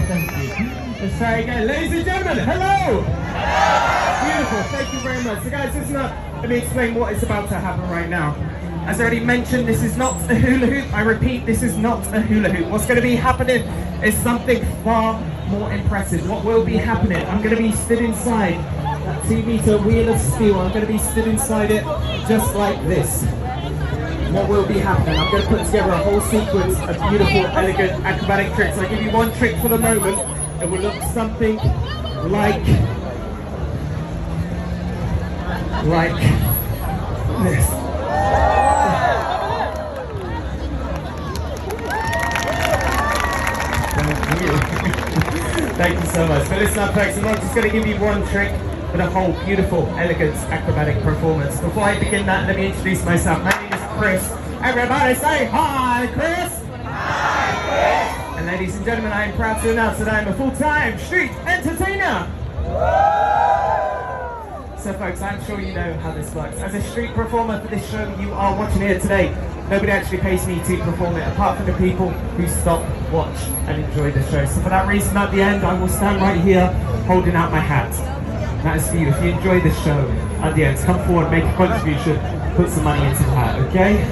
Thank you. Let's try again. Ladies and gentlemen, hello! Beautiful, thank you very much. So guys, let me explain what is about to happen right now. As I already mentioned, this is not a hula hoop. I repeat, this is not a hula hoop. What's going to be happening is something far more impressive. What will be happening, I'm going to be stood inside that 2-meter wheel of steel. I'm going to be stood inside it just like this. What will be happening, I'm going to put together a whole sequence of beautiful, elegant, acrobatic tricks. I'll give you one trick for the moment. It will look something like this. Thank you so much. But listen up, folks, I'm not just going to give you one trick, but a whole beautiful, elegant, acrobatic performance. Before I begin that, let me introduce myself. My name is Chris. Everybody say hi, Chris! Hi, Chris! And ladies and gentlemen, I am proud to announce that I am a full-time street entertainer! So folks, I'm sure you know how this works. As a street performer for this show you are watching here today, nobody actually pays me to perform it, apart from the people who stop, watch, and enjoy the show. So for that reason, at the end, I will stand right here, holding out my hat. That is for you. If you enjoy this show, at the end, come forward, make a contribution, put some money into the hat, okay?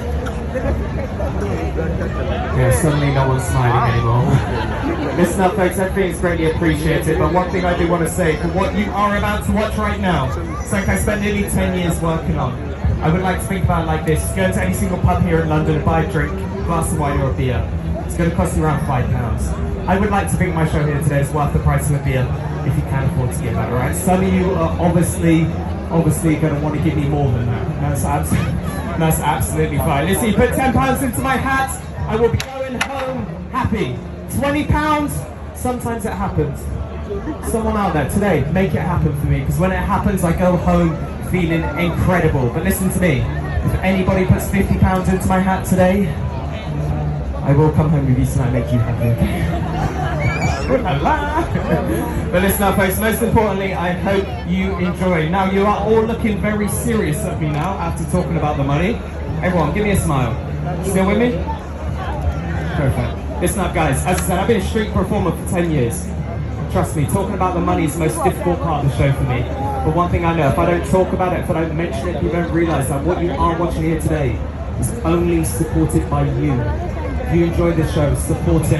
Yeah, suddenly no one's smiling anymore. Listen up, folks, everything is greatly appreciated, but one thing I do want to say, for what you are about to watch right now, something I spent nearly 10 years working on. I would like to think about it like this. Go into any single pub here in London and buy a drink, a glass of wine or a beer. It's going to cost you around £5. I would like to think my show here today is worth the price of a beer, if you can afford to get that, alright? Some of you are obviously going to want to give me more than that. That's absolutely fine. Listen, you put £10 into my hat, I will be going home happy. £20, sometimes it happens. Someone out there today, make it happen for me, because when it happens, I go home feeling incredible. But listen to me, if anybody puts £50 into my hat today, I will come home with you tonight and make you happy. But listen up, folks, most importantly, I hope you enjoy. Now, you are all looking very serious at me now after talking about the money. Everyone, give me a smile. Still with me? Perfect. Listen up, guys. As I said, I've been a street performer for 10 years. Trust me, talking about the money is the most difficult part of the show for me. But one thing I know, if I don't talk about it, if I don't mention it, you don't realise that what you are watching here today is only supported by you. If you enjoy this show, support it.